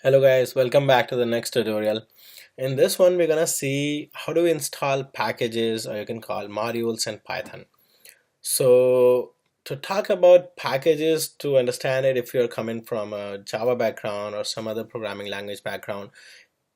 Hello guys, welcome back to the next tutorial. In this one, we're gonna see how to install packages, or you can call modules, in Python. So to talk about packages, to understand it, if you're coming from a Java background or some other programming language background,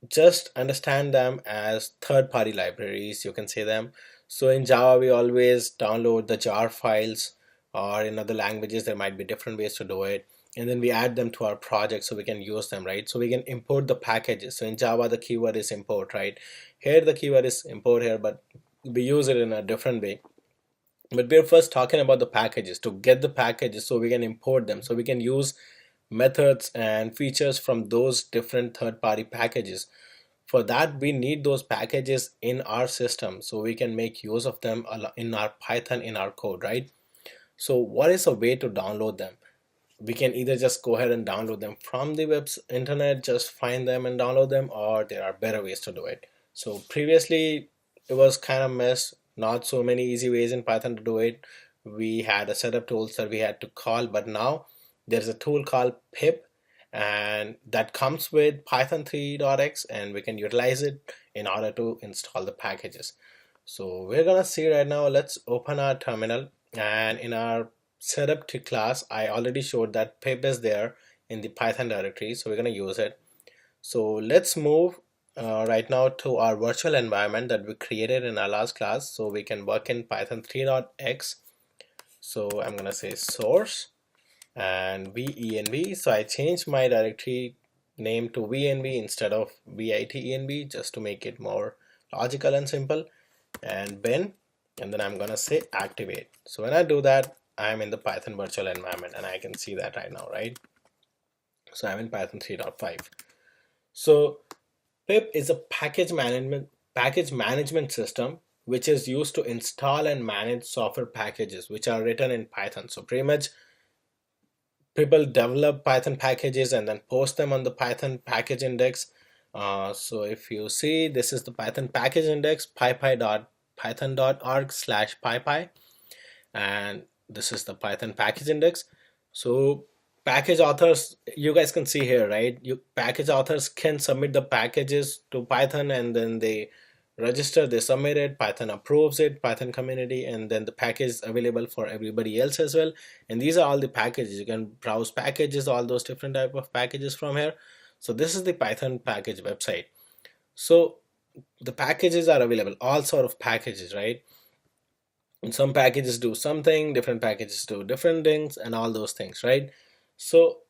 just understand them as third-party libraries, you can say them. So in Java, we always download the jar files, or in other languages, there might be different ways to do it. And then we add them to our project so we can use them, right? So we can import the packages. So in Java, the keyword is import, right? Here, the keyword is import here, but we use it in a different way. But we're first talking about the packages, to get the packages so we can import them, so we can use methods and features from those different third-party packages. For that, we need those packages in our system so we can make use of them in our Python, in our code, right? So what is a way to download them? We can either just go ahead and download them from the internet, just find them and download them, or there are better ways to do it. So previously it was kind of mess, not so many easy ways in Python to do it. We had a setup tools that we had to call, but now there's a tool called pip, and that comes with Python 3.x, and we can utilize it in order to install the packages. So we're gonna see right now. Let's open our terminal, and in our setup to class, I already showed that pip is there in the Python directory, so we're gonna use it. So let's move right now to our virtual environment that we created in our last class, so we can work in Python 3.x. So I'm gonna say source and venv. So I changed my directory name to venv instead of vitenv, just to make it more logical and simple, and bin, and then I'm gonna say activate. So when I do that, I'm in the Python virtual environment, and I can see that right now, right? So I'm in Python 3.5. So pip is a package management system which is used to install and manage software packages which are written in Python. So pretty much people develop Python packages and then post them on the Python package index. So if you see, this is the Python package index, python.org/pypi, and this is the Python package index. So package authors, you guys can see here, right? Package authors can submit the packages to Python, and then they register, they submit it, Python approves it, Python community, and then the package is available for everybody else as well. And these are all the packages. You can browse packages, all those different type of packages from here. So this is the Python package website. So the packages are available, all sort of packages, right? And some packages do something, different packages do different things, and all those things, right? So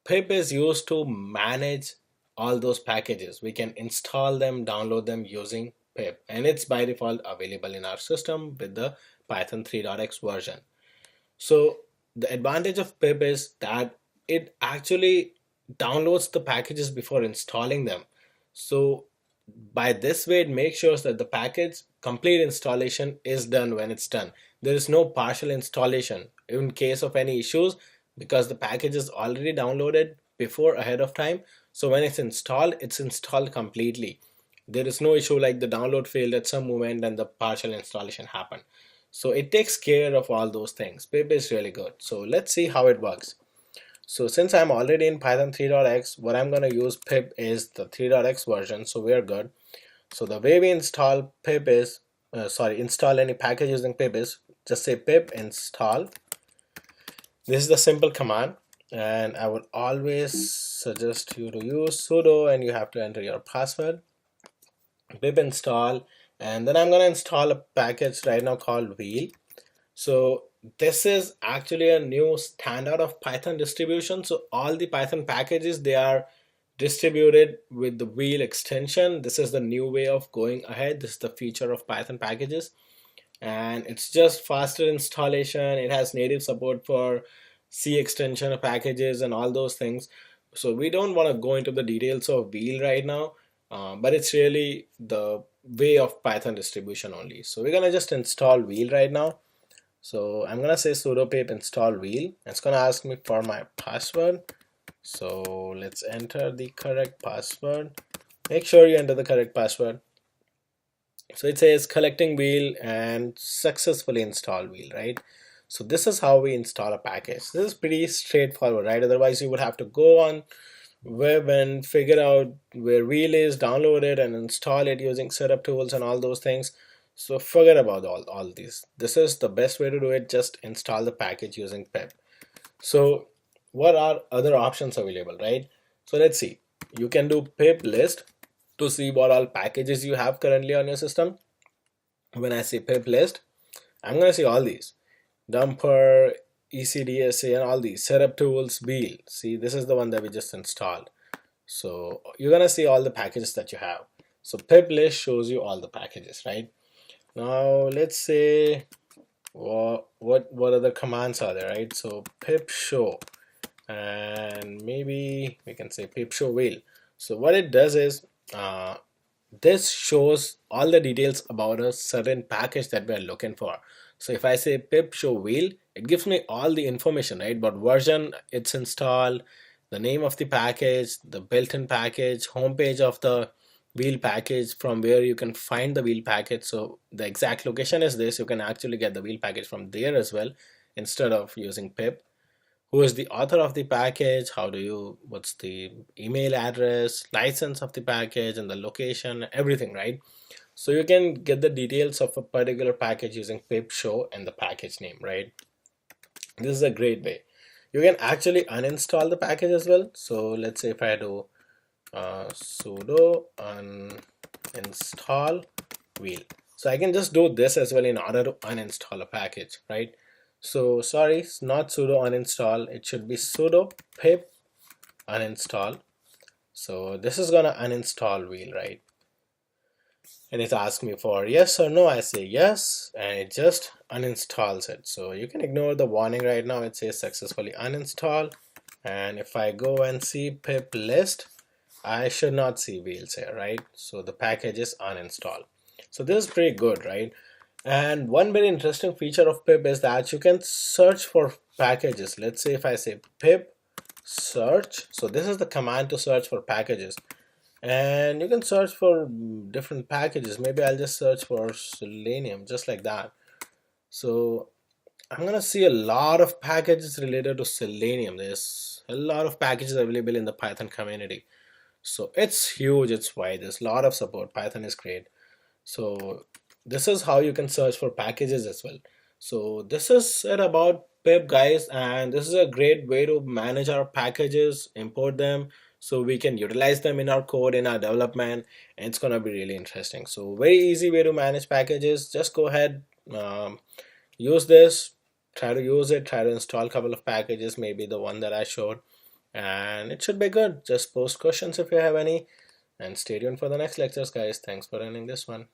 pip is used to manage all those packages. We can install them, download them using pip, and it's by default available in our system with the Python 3.x version. So the advantage of pip is that it actually downloads the packages before installing them. So by this way, it makes sure that the package complete installation is done when it's done. There is no partial installation in case of any issues, because the package is already downloaded before ahead of time. So when it's installed completely. There is no issue like the download failed at some moment and the partial installation happened. So it takes care of all those things. Pip is really good. So let's see how it works. So since I'm already in Python 3.x, what I'm going to use pip is the 3.x version, so we're good. So the way we install pip is, install any package using pip is, just say pip install. This is the simple command, and I would always suggest you to use sudo, and you have to enter your password. Pip install, and then I'm going to install a package right now called wheel. So this is actually a new standard of Python distribution. So all the Python packages, they are distributed with the wheel extension. This is the new way of going ahead. This is the feature of Python packages, and it's just faster installation. It has native support for C extension of packages and all those things. So we don't want to go into the details of wheel right now, but it's really the way of Python distribution only. So we're gonna just install wheel right now. So I'm gonna say sudo pip install wheel. It's gonna ask me for my password. So let's enter the correct password. Make sure you enter the correct password. So it says collecting wheel and successfully install wheel, right? So this is how we install a package. This is pretty straightforward, right? Otherwise you would have to go on web and figure out where wheel is, download it and install it using setup tools and all those things. So forget about all these. This is the best way to do it. Just install the package using pip. So what are other options available, right? So let's see. You can do pip list to see what all packages you have currently on your system. When I say pip list, I'm going to see all these: dumper, ECDSA, and all these setup tools, wheel. See, this is the one that we just installed. So you're going to see all the packages that you have. So pip list shows you all the packages, right? Now let's say what other commands are there, right? So pip show, and maybe we can say pip show wheel. So what it does is this shows all the details about a certain package that we're looking for. So if I say pip show wheel, it gives me all the information, right? What version it's installed, the name of the package, the built-in package, homepage of the wheel package, from where you can find the wheel package. So the exact location is this. You can actually get the wheel package from there as well instead of using pip. Who is the author of the package, what's the email address, license of the package, and the location, everything, right? So you can get the details of a particular package using pip show and the package name, right? This is a great way. You can actually uninstall the package as well. So let's say if I do sudo uninstall wheel, so I can just do this as well in order to uninstall a package, right? So sorry, it's not sudo uninstall, it should be sudo pip uninstall. So this is gonna uninstall wheel, right? And it asks me for yes or no. I say yes, and it just uninstalls it. So you can ignore the warning right now. It says successfully uninstall. And if I go and see pip list, I should not see wheels here, right? So the package is uninstalled. So this is pretty good, right? And one very interesting feature of pip is that you can search for packages. Let's say if I say pip search, so this is the command to search for packages, and you can search for different packages. Maybe I'll just search for Selenium, just like that. So I'm gonna see a lot of packages related to Selenium. There's a lot of packages available in the Python community. So it's huge, it's wide, there's a lot of support. Python is great. So this is how you can search for packages as well. So this is it about pip, guys, and this is a great way to manage our packages, import them, so we can utilize them in our code, in our development, and it's gonna be really interesting. So very easy way to manage packages. Just go ahead, use this, try to use it, try to install a couple of packages, maybe the one that I showed, and it should be good. Just post questions if you have any, and stay tuned for the next lectures, guys. Thanks for running this one.